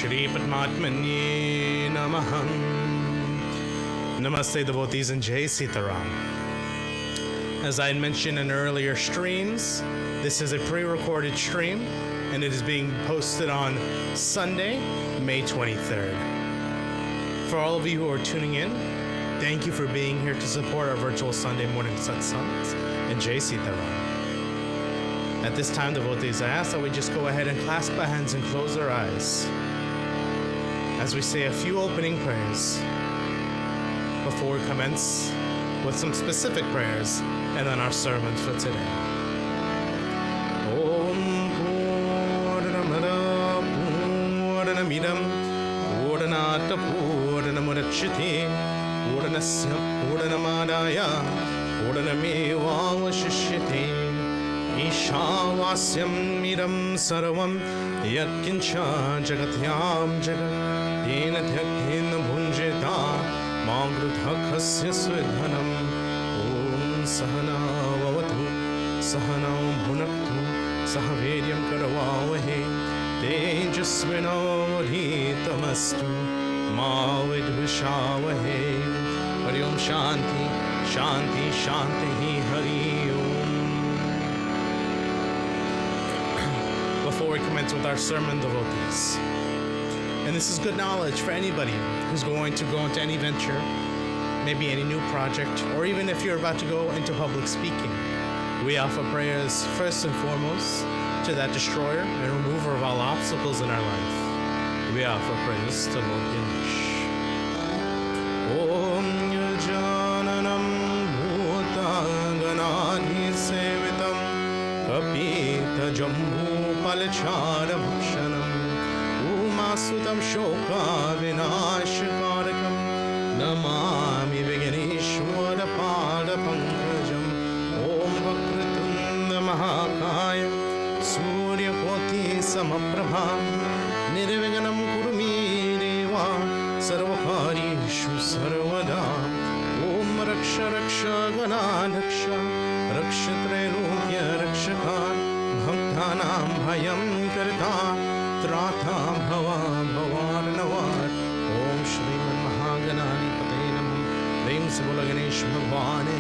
Shri Padmatmanye Namaha. Namaste devotees and Jai Sita Ram. As I had mentioned in earlier streams, this is a pre-recorded stream and it is being posted on Sunday, May 23rd. For all of you who are tuning in, thank you for being here to support our virtual Sunday morning satsangs and Jai Sita Ram. At this time, devotees, I ask that we just go ahead and clasp our hands and close our eyes as we say a few opening prayers before we commence with some specific prayers and then our sermons for today. Om Purnamada Purnamidam Purnata Purnamudachyate Purnasya Purnamadaya Purnamevavashishyate Ishavasyam Midam Sarvam Yatkincha Jagatyam Jagat Tena Dhyaktena Bhunjeta Magruthakasya Swedhanam Om Sahana Vavatu Sahana Bhunaktu Sahavedyam Karavavahe Tejasvinodhitamastu Ma Vidvishavahe Hari Om Shanti Shanti Shanti Hari Om. Before we commence with our sermon, devotees, and this is good knowledge for anybody who's going to go into any venture, maybe any new project, or even if you're about to go into public speaking, we offer prayers first and foremost to that destroyer and remover of all obstacles in our life. We offer prayers to Lord Ganesh. Om Yajananam Bhuta Ganadhi Sevitam Kapita Jambu Palachara Bhukshanam Umasutam Shoka Vinashikarakam Namami Viganeshwara Pada Pankajam Om Vakratunda Mahakaya Surya Koti Samaprabha Nirviganam Kurumi Deva Sarvakarishu Sarvada Om Raksha Raksha Ganadaksha Rakshatre Rukya Rakshaka Bhaktanam Bhayam Karta Trata Bhava Bhavarnavar Om Shriman Mahaganani Patenam Prem se Bolo Ganesh Bhagwan ki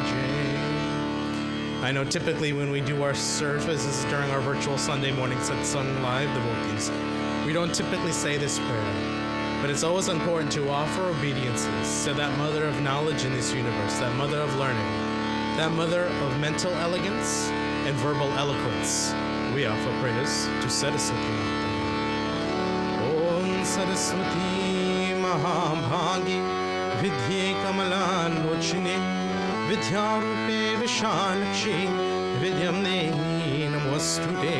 Jai. I know typically when we do our services during our virtual Sunday morning satsang live devotees, we don't typically say this prayer, but it's always important to offer obediences to that mother of knowledge in this universe, that mother of learning, that mother of mental elegance and verbal eloquence. We offer prayers to Saraswati Mata. Om Saraswati Mahabhagi Vidye Kamalanvochine Vidyarupe Vishalakshi Vidyamne Namostute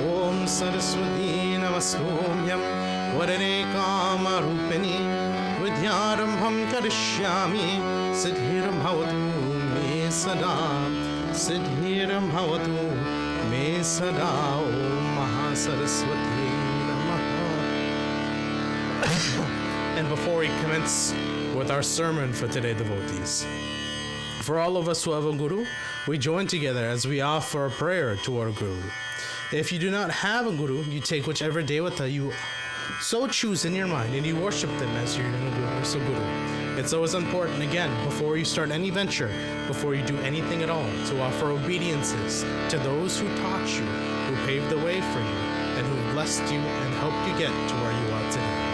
Om Saraswati Namastomyam Varane Kamarupani Vidyarambham Karishyami Siddhiram Bhavatu Me Sada Siddhiram Bhavatu Me Sada Om Mahasaraswati Namaha. And before we commence with our sermon for today, devotees, for all of us who have a guru, we join together as we offer a prayer to our guru. If you do not have a guru, you take whichever devata you so choose in your mind and you worship them as your guru. It's always important, again, before you start any venture, before you do anything at all, to offer obediences to those who taught you, who paved the way for you, and who blessed you and helped you get to where you are today.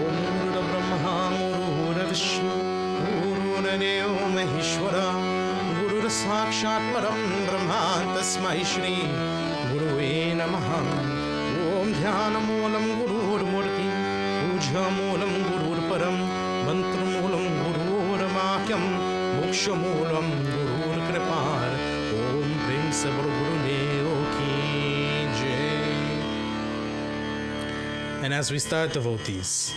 Om Guru Brahma Guru Vishnu Guru Deo Maheshwara Guru Sakshat Param Brahma Tasmai Shri Guruve Namaha. Om Dhyana Moolam Gurur Murti Puja Moolam Gurur Param Mantra Moolam Gurur Vakyam Moksha Moolam Gurur Kripar Om Prem se Guru Deo ki Jai. And as we start, devotees,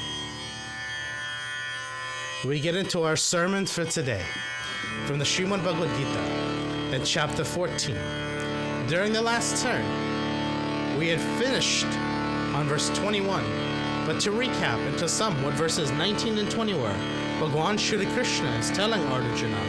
we get into our sermon for today from the Bhagavad Gita in chapter 14. During the last turn, we had finished on verse 21, but to recap and to sum what verses 19 and 20 were, Bhagwan Shri Krishna is telling Arjuna,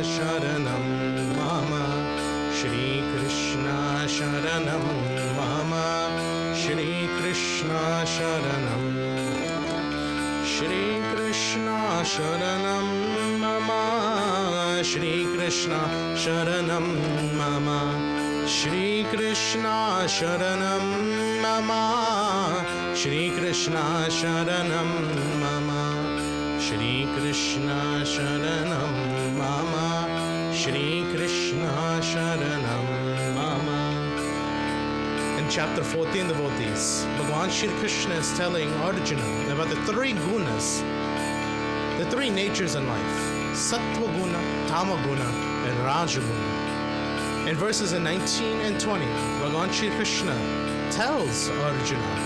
Sharanam Mama, Shri Krishna Sharanam Mama, Shri Krishna Sharanam, Shri Krishna Sharanam Mama, Shri Krishna Sharanam Mama, Shri Krishna Sharanam Mama, Shri Krishna Sharanam Mama, Shri Krishna Sharanam Mama, Shri Krishna Sharanam Mama. In chapter 14, devotees, Bhagavan Shri Krishna is telling Arjuna about the three gunas, the three natures in life, Sattva Guna, Tama Guna, and Raja Guna. In verses 19 and 20, Bhagavan Shri Krishna tells Arjuna,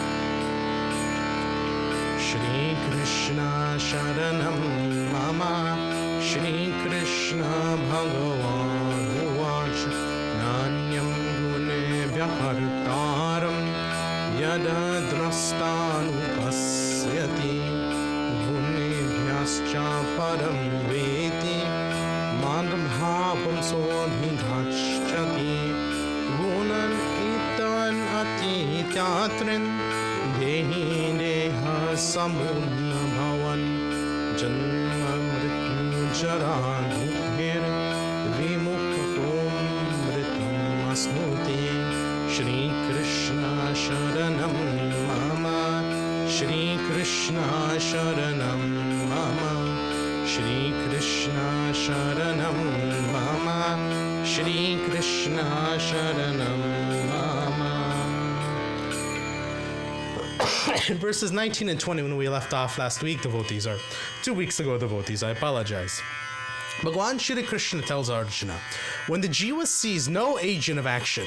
Shri Krishna Sharanam Mama, Shri Krishna Bhagavan Uvach, Nanyam Gune Bhyakartaram, Yada Drastanupasyati, Gune Bhyascha Param Veti, Madhbhapam Sodhigachati, Gunan Itan Atityatrin, Dehi Deha Samuna Bhavan, Janma Mrityu Jara Dukher, Vimukhatom Mritam Asnuti, Shri Krishna Sharanam Mama, Shri Krishna Sharanam Mama, Shri Krishna Sharanam Mama, Shri Krishna Sharanam Mama. In verses 19 and 20, when we left off last week, devotees, or 2 weeks ago, devotees, I apologize. Bhagavan Shri Krishna tells Arjuna, when the Jiva sees no agent of action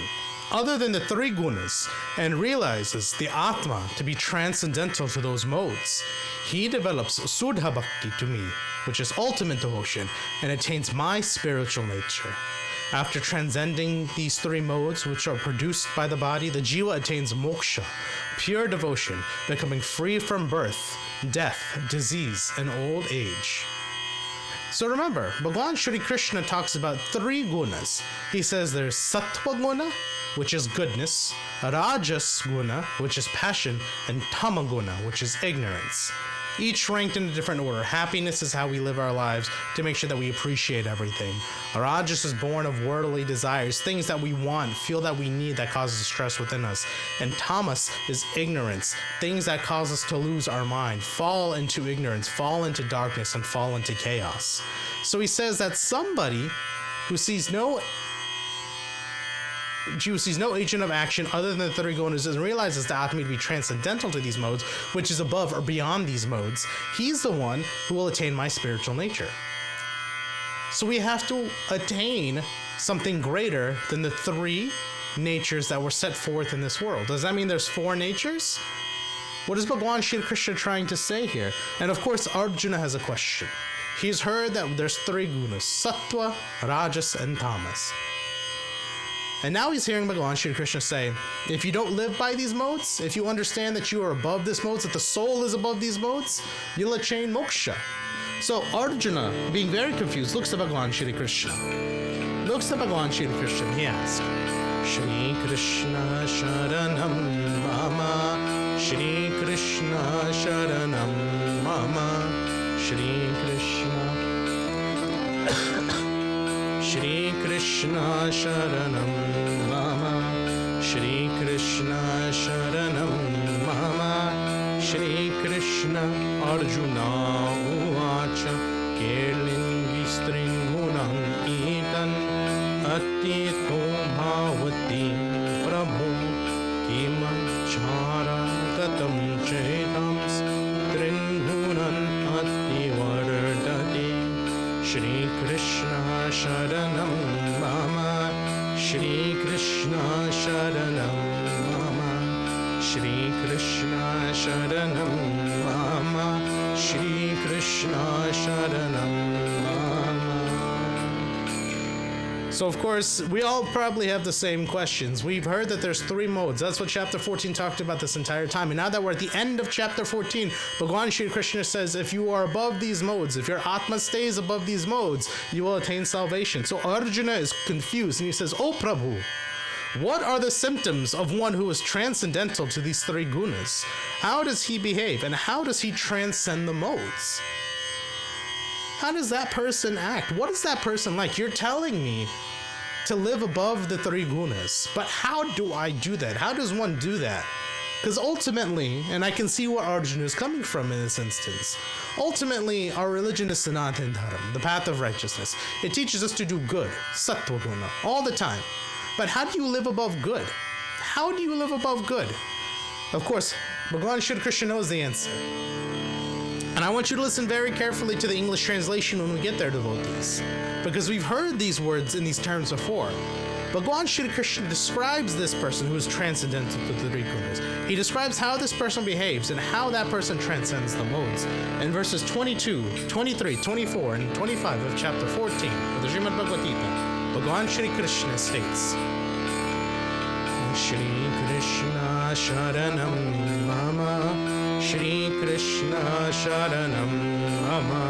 other than the three gunas and realizes the Atma to be transcendental to those modes, he develops Sudha Bhakti to me, which is ultimate devotion, and attains my spiritual nature. After transcending these three modes which are produced by the body, the Jiva attains moksha, pure devotion, becoming free from birth, death, disease, and old age. So remember, Bhagavan Shri Krishna talks about three gunas. He says there's Sattva Guna, which is goodness, Rajas Guna, which is passion, and Tama Guna, which is ignorance. Each ranked in a different order. Happiness is how we live our lives to make sure that we appreciate everything. Rajas is born of worldly desires, things that we want, feel that we need, that causes stress within us. And tamas is ignorance, things that cause us to lose our mind, fall into ignorance, fall into darkness, and fall into chaos. So he says that somebody who sees no agent of action other than the three gunas and realizes the Atma to be transcendental to these modes, which is above or beyond these modes, he's the one who will attain my spiritual nature. So we have to attain something greater than the three natures that were set forth in this world. Does that mean there's four natures? What is Bhagavan Shri Krishna trying to say here? And of course, Arjuna has a question. He's heard that there's three gunas, Sattva, Rajas, and Tamas. And now he's hearing Bhagavan Shri Krishna say, if you don't live by these modes, if you understand that you are above these modes, that the soul is above these modes, you'll attain moksha. So Arjuna, being very confused, looks to Bhagavan Shri Krishna. He asks, Shri Krishna Sharanam Mama, Shri Krishna Sharanam Mama, Shri Krishna Sharanam Mama, Shri Krishna Sharanam Mama, Shri Krishna. Arjuna Uvacha Kelingi Stringunam Itan Atito Bhavati Prabhu Kimam Chara Katam Chetams Tringunan Ati Vardati. Shri Krishna Sharanam Mama, Shri Krishna Sharanam Mama, Shri Krishna Sharanam Mama, Shri Krishna Sharanam Mama. So, of course, we all probably have the same questions. We've heard that there's 3 modes. That's what chapter 14 talked about this entire time. And now that we're at the end of chapter 14, Bhagavan Shri Krishna says, if you are above these modes, if your Atma stays above these modes, you will attain salvation. So Arjuna is confused and he says, "Oh Prabhu, what are the symptoms of one who is transcendental to these 3 gunas? How does he behave and how does he transcend the modes? How does that person act? What is that person like? You're telling me to live above the 3 gunas, but how do I do that? How does one do that?" Because ultimately, and I can see where Arjuna is coming from in this instance, ultimately our religion is Sanatana Dharma, the path of righteousness. It teaches us to do good, sattva guna, all the time. But how do you live above good? How do you live above good? Of course, Bhagavan Shri Krishna knows the answer. And I want you to listen very carefully to the English translation when we get there, devotees. Because we've heard these words in these terms before. Bhagavan Shri Krishna describes this person who is transcendental to the 3 gunas. He describes how this person behaves and how that person transcends the modes. In verses 22, 23, 24, and 25 of chapter 14 of the Srimad Bhagavad Gita, Bhagavan Shri Krishna states, Shri Krishna Sharanam Mama, Shri Krishna Sharanam Mama,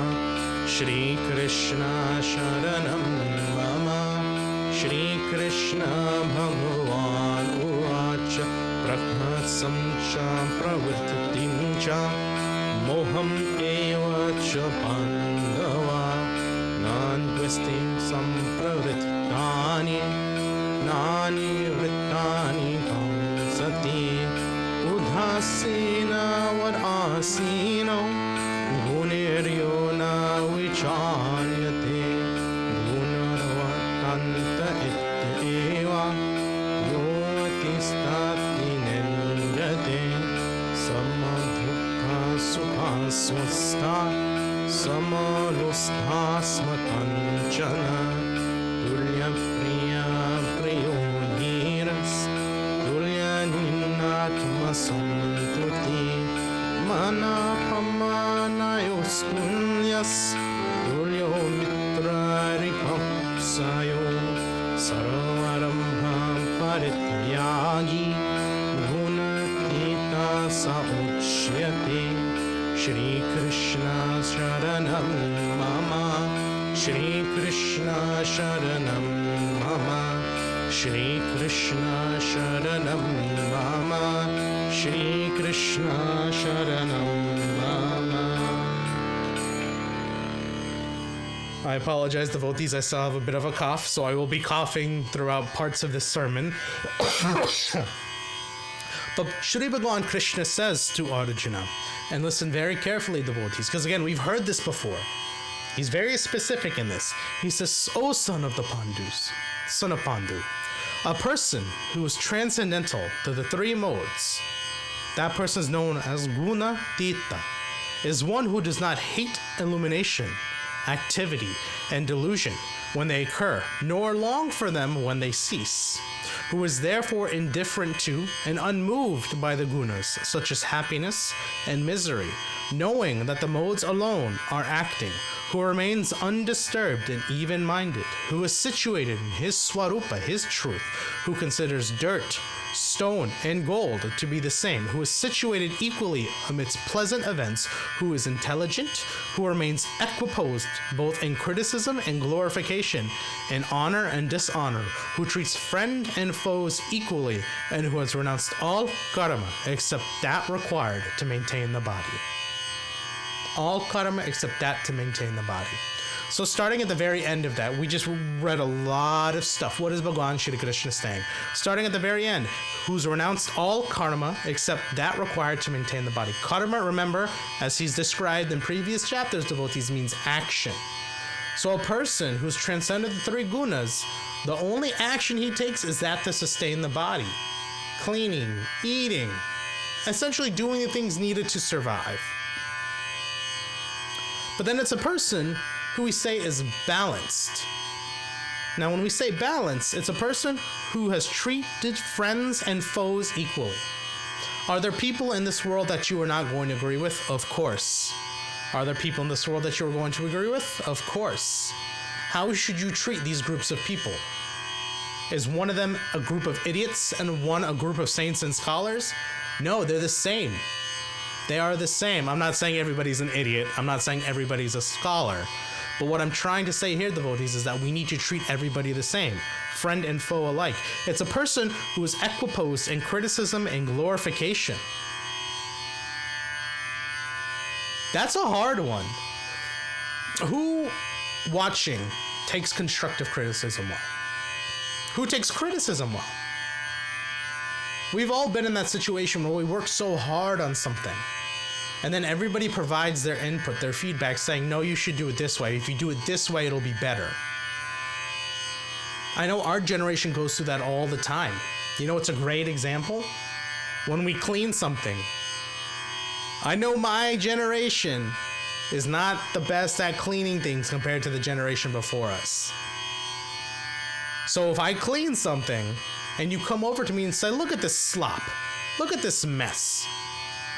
Shri Krishna Sharanam Mama, Shri Krishna Bhagavan Uvacha, Prakhasam Cha Pravritim Cha, Moham Eva Cha Pandava, Nandvesti Sampravritani, Nani Vritani Sati, Udhasina Vadasino, Guniryo Na Vicharyate, Gunarvatanta Itteva, Yotistati Nenjate, Samadhukha Sukha Swasta, Samalustha Smakanchana, Tulya Priya Priyo Dhiras, Tulya Ninatma Santuti, Mana Pamanayos Punyas, Tulyo Mitra Rikapsayo, Sarvarambha Parityagi, Gunatita Sa Uchyate, Shri Krishna Sharanam Mama, Shri Krishna Sharanam Mama, Shri Krishna Sharanam Mama, Shri Krishna Sharanam Mama. I apologize, devotees, I still have a bit of a cough, so I will be coughing throughout parts of this sermon. But Shri Bhagavan Krishna says to Arjuna, and listen very carefully, devotees, because again, we've heard this before. He's very specific in this. He says, "O son of the Pandus, son of Pandu, a person who is transcendental to the 3 modes, that person is known as Guna Tita, is one who does not hate illumination, activity, and delusion when they occur, nor long for them when they cease, who is therefore indifferent to and unmoved by the gunas, such as happiness and misery, knowing that the modes alone are acting, who remains undisturbed and even-minded, who is situated in his swarupa, his truth, who considers dirt, stone, and gold to be the same, who is situated equally amidst pleasant events, who is intelligent, who remains equiposed both in criticism and glorification, in honor and dishonor, who treats friend and foes equally, and who has renounced all karma except that required to maintain the body." All karma except that to maintain the body. So starting at the very end of that, we just read a lot of stuff. What is Bhagavan Shri Krishna saying? Starting at the very end, who's renounced all karma except that required to maintain the body. Karma, remember, as he's described in previous chapters, devotees, means action. So a person who's transcended the 3 gunas, the only action he takes is that to sustain the body. Cleaning, eating, essentially doing the things needed to survive. But then it's a person who we say is balanced. Now, when we say balance, it's a person who has treated friends and foes equally. Are there people in this world that you are not going to agree with? Of course. Are there people in this world that you are going to agree with? Of course. How should you treat these groups of people? Is one of them a group of idiots and one a group of saints and scholars? No, they're the same. They are the same. I'm not saying everybody's an idiot. I'm not saying everybody's a scholar. But what I'm trying to say here, devotees, is that we need to treat everybody the same, friend and foe alike. It's a person who is equiposed in criticism and glorification. That's a hard one. Who watching takes constructive criticism well? Who takes criticism well? We've all been in that situation where we work so hard on something, and then everybody provides their input, their feedback, saying, no, you should do it this way. If you do it this way, it'll be better. I know our generation goes through that all the time. You know, it's a great example. When we clean something, I know my generation is not the best at cleaning things compared to the generation before us. So if I clean something and you come over to me and say, look at this slop, look at this mess.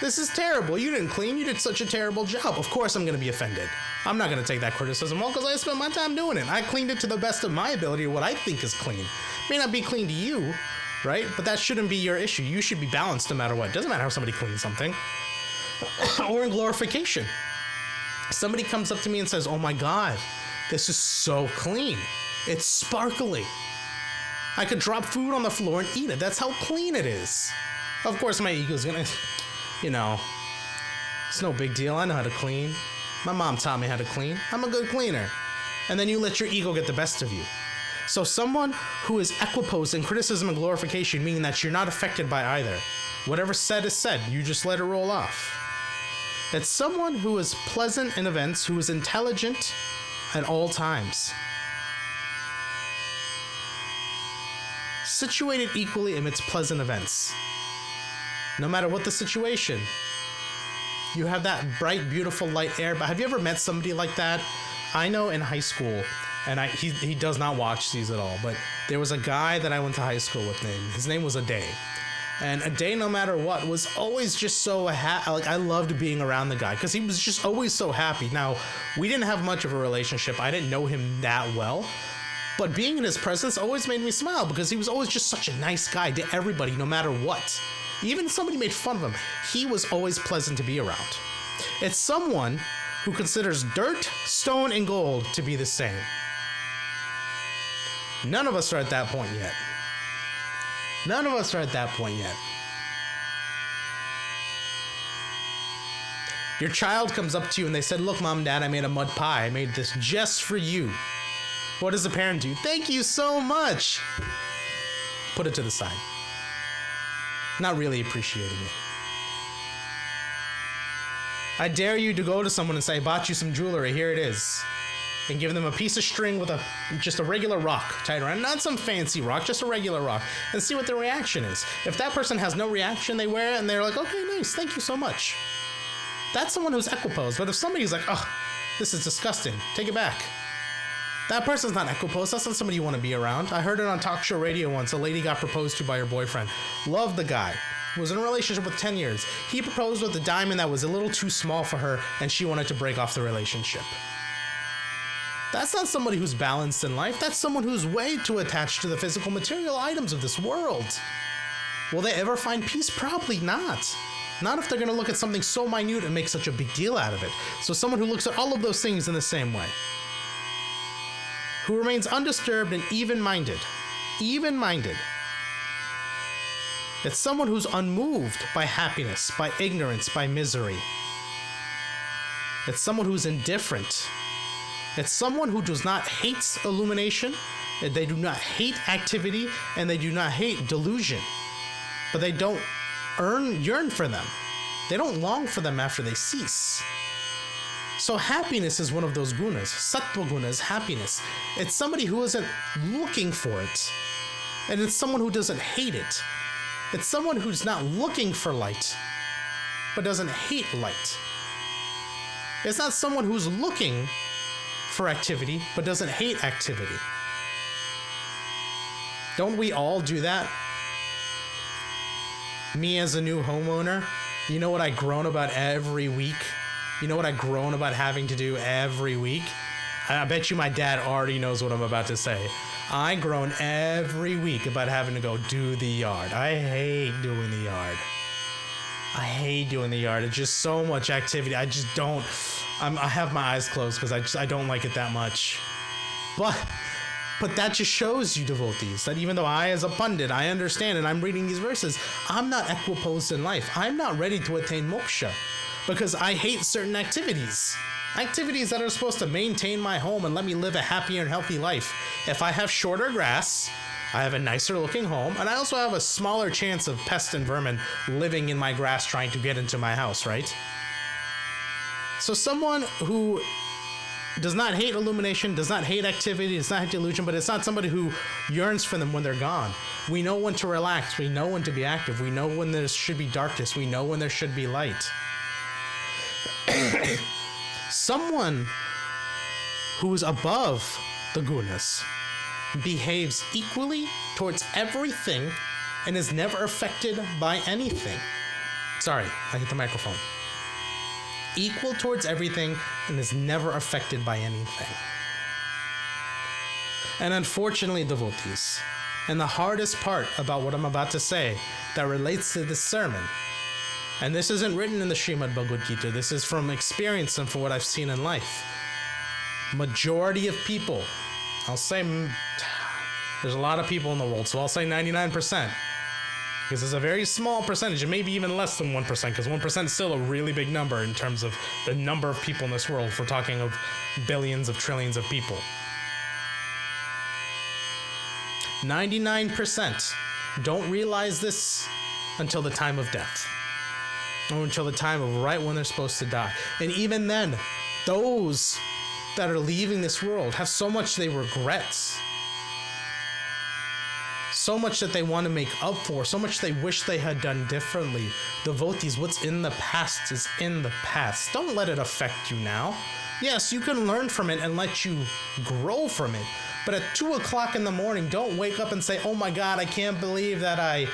This is terrible. You didn't clean. You did such a terrible job. Of course I'm going to be offended. I'm not going to take that criticism well because I spent my time doing it. I cleaned it to the best of my ability, what I think is clean. May not be clean to you, right? But that shouldn't be your issue. You should be balanced no matter what. It doesn't matter how somebody cleans something. Or in glorification. Somebody comes up to me and says, oh my God, this is so clean. It's sparkling. I could drop food on the floor and eat it. That's how clean it is. Of course, my ego's gonna, it's no big deal. I know how to clean. My mom taught me how to clean. I'm a good cleaner. And then you let your ego get the best of you. So someone who is equiposed in criticism and glorification, meaning that you're not affected by either. Whatever said is said. You just let it roll off. It's someone who is pleasant in events, who is intelligent at all times. Situated equally amidst pleasant events. No matter what the situation, you have that bright, beautiful light air. But have you ever met somebody like that? I know in high school, and he does not watch these at all, but there was a guy that I went to high school with his name was Aday. And Aday, no matter what, was always just so happy. I loved being around the guy because he was just always so happy. Now, we didn't have much of a relationship. I didn't know him that well. But being in his presence always made me smile because he was always just such a nice guy to everybody, no matter what. Even if somebody made fun of him, he was always pleasant to be around. It's someone who considers dirt, stone, and gold to be the same. None of us are at that point yet. None of us are at that point yet. Your child comes up to you and they said, look, Mom, Dad, I made a mud pie. I made this just for you. What does the parent do? Thank you so much. Put it to the side. Not really appreciating it. I dare you to go to someone and say, I bought you some jewelry. Here it is. And give them a piece of string with just a regular rock tied around. Not some fancy rock, just a regular rock. And see what their reaction is. If that person has no reaction, they wear it and they're like, okay, nice. Thank you so much. That's someone who's equiposed. But if somebody's like, oh, this is disgusting. Take it back. That person's not equiposed. That's not somebody you want to be around. I heard it on talk show radio once. A lady got proposed to by her boyfriend. Loved the guy. Was in a relationship with 10 years. He proposed with a diamond that was a little too small for her, and she wanted to break off the relationship. That's not somebody who's balanced in life. That's someone who's way too attached to the physical material items of this world. Will they ever find peace? Probably not. Not if they're going to look at something so minute and make such a big deal out of it. So someone who looks at all of those things in the same way. Who remains undisturbed and even-minded. Even-minded. It's someone who's unmoved by happiness, by ignorance, by misery. It's someone who's indifferent. It's someone who does not hate illumination, they do not hate activity, and they do not hate delusion. But they don't yearn for them. They don't long for them after they cease. So happiness is one of those gunas. Sattva guna is happiness. It's somebody who isn't looking for it. And it's someone who doesn't hate it. It's someone who's not looking for light, but doesn't hate light. It's not someone who's looking for activity, but doesn't hate activity. Don't we all do that? Me as a new homeowner, you know what I groan about every week? You know what I groan about having to do every week? I bet you my dad already knows what I'm about to say. I groan every week about having to go do the yard. I hate doing the yard. It's just so much activity. I just don't. I have my eyes closed because I don't like it that much. But that just shows you, devotees, that even though I, as a pundit, I understand and I'm reading these verses, I'm not equiposed in life. I'm not ready to attain moksha because I hate certain activities. Activities that are supposed to maintain my home and let me live a happier and healthy life. If I have shorter grass, I have a nicer looking home, and I also have a smaller chance of pests and vermin living in my grass trying to get into my house, right? So someone who does not hate illumination, does not hate activity, does not hate delusion, but it's not somebody who yearns for them when they're gone. We know when to relax. We know when to be active. We know when there should be darkness. We know when there should be light. Someone who's above the gunas behaves equally towards everything and is never affected by anything. Sorry, I hit the microphone. Equal towards everything and is never affected by anything. And unfortunately, devotees, and the hardest part about what I'm about to say that relates to this sermon, and this isn't written in the Srimad Bhagavad Gita, this is from experience and from what I've seen in life. Majority of people, I'll say there's a lot of people in the world, so I'll say 99%. Because it's a very small percentage, and maybe even less than 1%, because 1% is still a really big number in terms of the number of people in this world, if we're talking of billions of trillions of people. 99% don't realize this until the time of death, or until the time of right when they're supposed to die. And even then, those that are leaving this world have so much they regret, so much that they want to make up for, so much they wish they had done differently. Devotees, what's in the past is in the past. Don't let it affect you now. Yes, you can learn from it and let you grow from it. But at 2 o'clock in the morning, don't wake up and say, oh my God, I can't believe that I,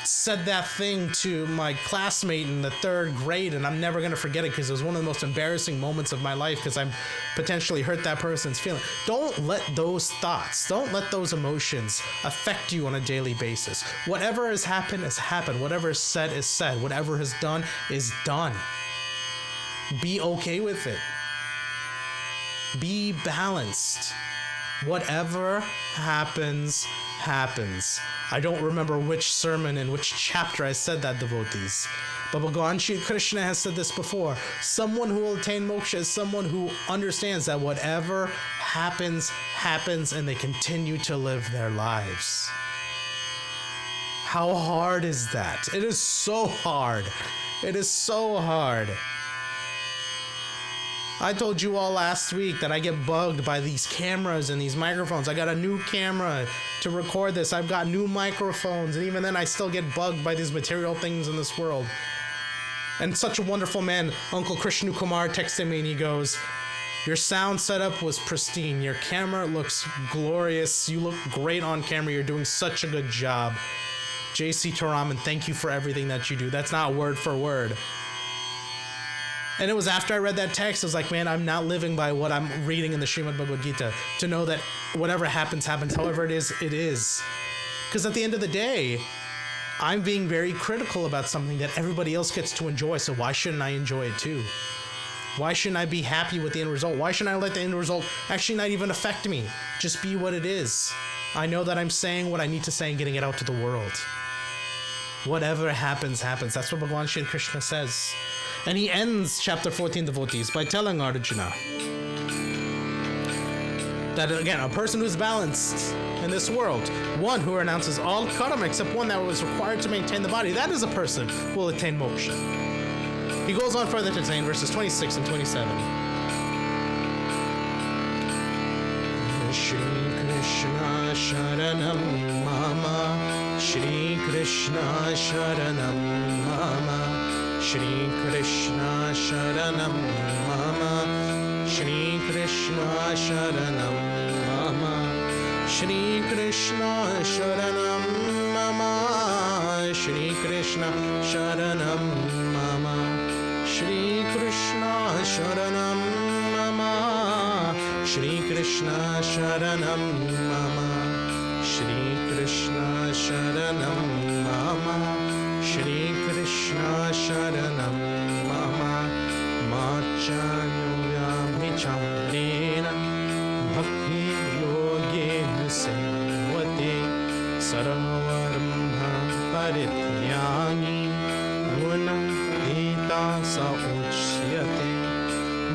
said that thing to my classmate in the 3rd grade and I'm never going to forget it because it was one of the most embarrassing moments of my life because I potentially hurt that person's feeling. Don't let those thoughts, don't let those emotions affect you on a daily basis. Whatever has happened has happened. Whatever is said. Whatever is done is done. Be okay with it. Be balanced. Whatever happens, happens. I don't remember which sermon in which chapter I said that, devotees. But Bhagavan Shri Krishna has said this before. Someone who will attain moksha is someone who understands that whatever happens, happens, and they continue to live their lives. How hard is that? It is so hard. It is so hard. I told you all last week that I get bugged by these cameras and these microphones. I got a new camera to record this. I've got new microphones. And even then, I still get bugged by these material things in this world. And such a wonderful man, Uncle Krishna Kumar, texted me and he goes, your sound setup was pristine. Your camera looks glorious. You look great on camera. You're doing such a good job. Jai Sita Ram, and thank you for everything that you do. That's not word for word. And it was after I read that text, I was like, man, I'm not living by what I'm reading in the Srimad Bhagavad Gita. To know that whatever happens, happens. However it is, it is. Because at the end of the day, I'm being very critical about something that everybody else gets to enjoy. So why shouldn't I enjoy it too? Why shouldn't I be happy with the end result? Why shouldn't I let the end result actually not even affect me? Just be what it is. I know that I'm saying what I need to say and getting it out to the world. Whatever happens, happens. That's what Bhagavan Shri Krishna says. And he ends chapter 14, devotees, by telling Arjuna that, again, a person who's balanced in this world, one who renounces all karma except one that was required to maintain the body, that is a person who will attain moksha. He goes on further to say in verses 26 and 27. Shri Krishna Sharanam Mama, Shri Krishna Sharanam Mama, Shri Krishna Sharanam Mama, Shri Krishna Sharanam Mama, Shri Krishna Sharanam Mama, Shri Krishna Sharanam Mama, Shri Krishna Sharanam Shri Krishna Sharanam Mama, Shri Krishna Sharanam Mama, Shri Krishna Sharanam Mama, Machanuyamichandrena Bhakti Yogena Sevate Sarvarambha Parityani Guna Hita Sa Uchyate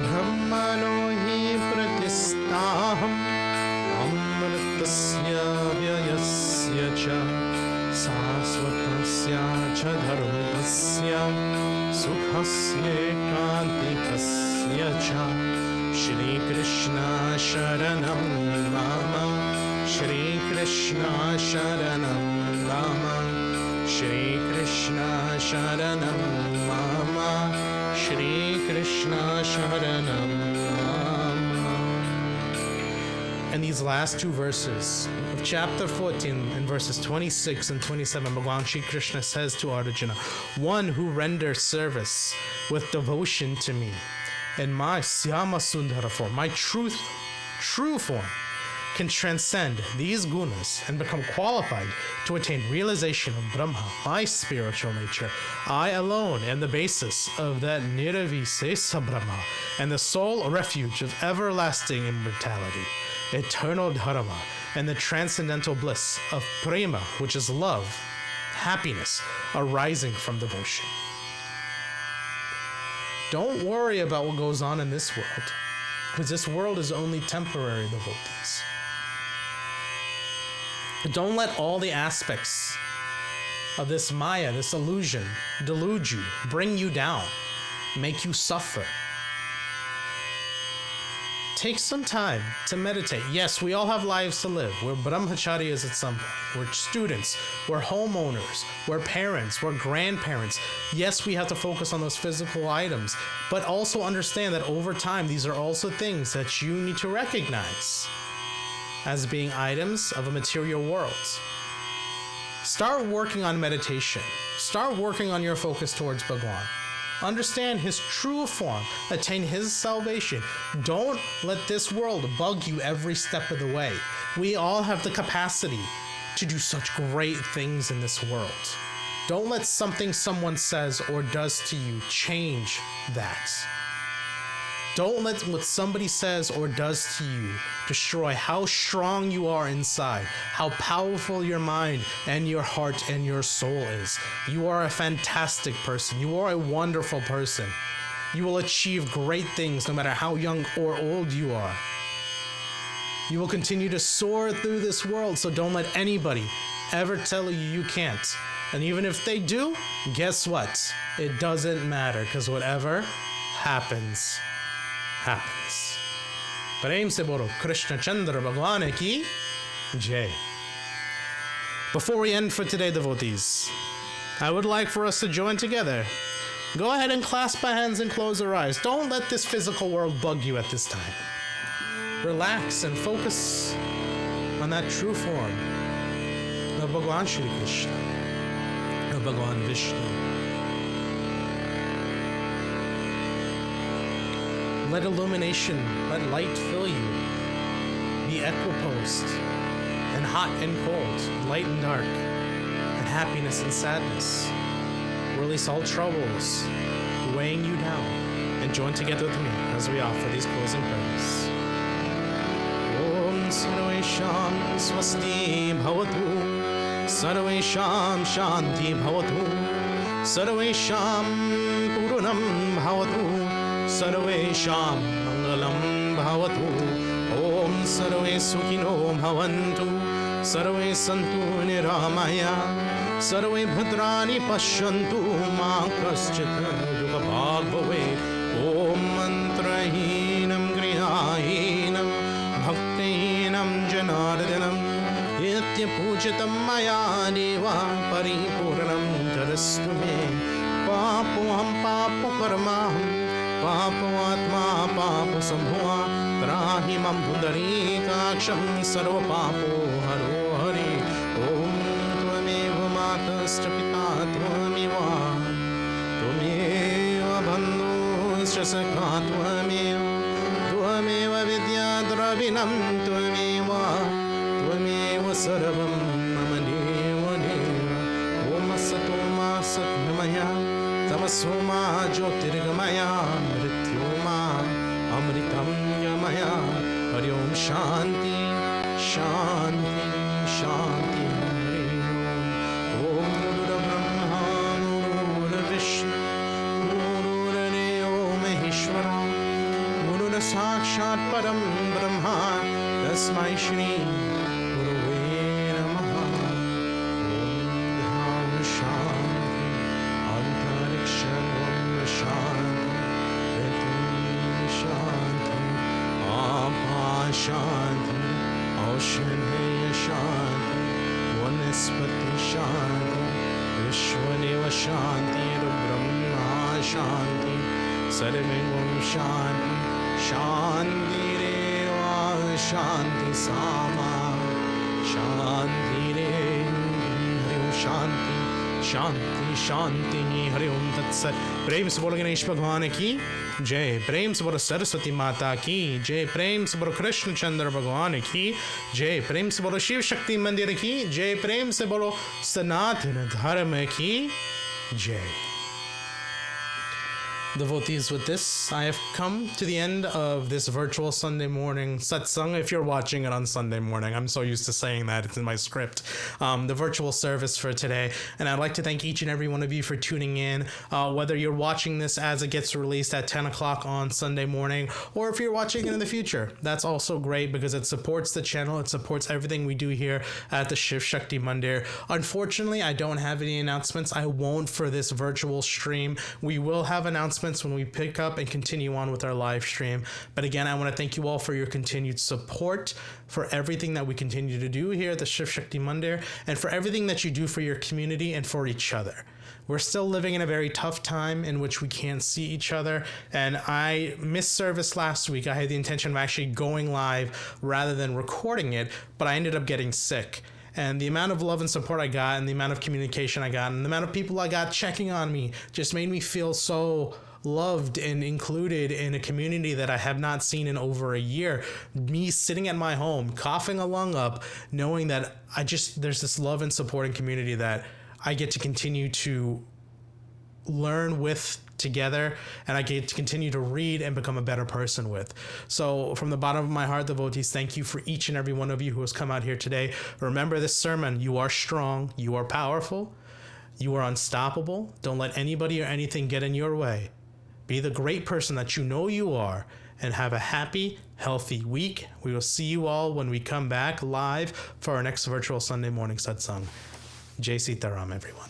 Brahmano Hi Pratistaham Amritasya Vyayasya Cha Sasvatasya Cha Dharmasya Sukhasya Kantikasya Cha Shri Krishna Sharanam Mama, Shri Krishna Sharanam Mama, Shri Krishna Sharanam Mama, Shri Krishna Sharanam Mama. And these last two verses of chapter 14 and verses 26 and 27, Bhagavan Shri Krishna says to Arjuna, one who renders service with devotion to me in my Syama Sundara form, my true form, can transcend these gunas and become qualified to attain realization of Brahma, my spiritual nature. I alone am the basis of that Niravisesa Brahma and the sole refuge of everlasting immortality, eternal Dharma, and the transcendental bliss of Prema, which is love, happiness arising from devotion. Don't worry about what goes on in this world, because this world is only temporary, devotees. Don't let all the aspects of this Maya, this illusion, delude you, bring you down, make you suffer. Take some time to meditate. Yes, we all have lives to live. We're brahmacharyas at some point. We're students. We're homeowners. We're parents. We're grandparents. Yes, we have to focus on those physical items, but also understand that over time, these are also things that you need to recognize as being items of a material world. Start working on meditation. Start working on your focus towards Bhagwan. Understand his true form, attain his salvation. Don't let this world bug you every step of the way. We all have the capacity to do such great things in this world. Don't let something someone says or does to you change that. Don't let what somebody says or does to you destroy how strong you are inside, how powerful your mind and your heart and your soul is. You are a fantastic person. You are a wonderful person. You will achieve great things no matter how young or old you are. You will continue to soar through this world, so don't let anybody ever tell you you can't. And even if they do, guess what? It doesn't matter, because whatever happens, happens. Prem se Bolo Krishna Chandra Bhagwan ki Jai. Before we end for today, devotees, I would like for us to join together. Go ahead and clasp our hands and close our eyes. Don't let this physical world bug you at this time. Relax and focus on that true form of Bhagwan Shri Krishna, of Bhagwan Vishnu. Let illumination, let light fill you. Be equiposed and hot and cold, light and dark, and happiness and sadness. Release all troubles weighing you down, and join together with me as we offer these closing prayers. Om Sarvesham Swasti Bhavatu, Sarvesham Shanti Bhavatu, Sarvesham Purnam Bhavatu, Sarvesham Mangalam Bhavatu. Om Sarve Sukhino Bhavantu, Sarve Santu Niramaya, Sarve Bhadrani Pashyantu, Ma Kaschit Dukha Bhag Bhave. Om Mantrahinam Grihahinam Bhaktinam Janardanam Itya Pujitam Maya Deva Paripurnam Jarastu Me. Papuham Papu Karmaham Papu Atma Papu Sambhua Trahimam Pundarikaksham Sarva Papu Haro Hari. Om Tvameva Matascha Pita Tvameva, Tvameva Bandhuscha Sakha Tvameva, Tvameva Vidyadra Bhavinam Tvameva Sarvam Mama Deva Deva Om Sato Ma Satnamaya Tamaso Ma Jyotirgamaya Mrityoma Amritam Yamaya Hari Om Shanti Shanti Shanti Hari Om Guru Brahma Guru Vishnu Guru Deo Maheshwara Guru Sakshat Param Brahma Tasmai Shri Guruve Namaha Om Shanti Antariksha Shanti Prithvi Shanti Apa Shanti Ocean Shanti Vanaspati Shanti Vishwadeva Shanti Brahma Shanti Sarvengam Shanti Shanti Reva Shanti Sama Shanti Reva Shanti Shanti Shanti Hari Om Tat Sat. प्रेम से बोलो गणेश भगवान की जय, प्रेम से बोलो सरस्वती माता की जय, प्रेम से बोलो कृष्ण चंद्र भगवान की जय, प्रेम से बोलो शिव शक्ति मंदिर की जय, प्रेम से बोलो सनातन धर्म की जय. Devotees, with this, I have come to the end of this virtual Sunday morning satsang. If you're watching it on Sunday morning, I'm so used to saying that, it's in my script. The virtual service for today. And I'd like to thank each and every one of you for tuning in, whether you're watching this as it gets released at 10 o'clock on Sunday morning, or if you're watching it in the future. That's also great because it supports the channel. It supports everything we do here at the Shiv Shakti Mandir. Unfortunately, I don't have any announcements. I won't for this virtual stream. We will have announcements when we pick up and continue on with our live stream. But again, I want to thank you all for your continued support, for everything that we continue to do here at the Shiv Shakti Mandir, and for everything that you do for your community and for each other. We're still living in a very tough time in which we can't see each other, and I missed service last week. I had the intention of actually going live rather than recording it, but I ended up getting sick. And the amount of love and support I got, and the amount of communication I got, and the amount of people I got checking on me just made me feel so loved and included in a community that I have not seen in over a year. Me sitting at my home, coughing a lung up, knowing that there's this love and supporting community that I get to continue to learn with together, and I get to continue to read and become a better person with. So from the bottom of my heart, devotees, thank you for each and every one of you who has come out here today. Remember this sermon: you are strong, you are powerful, you are unstoppable. Don't let anybody or anything get in your way. Be the great person that you know you are, and have a happy, healthy week. We will see you all when we come back live for our next virtual Sunday morning satsang. Jai Sita Ram, everyone.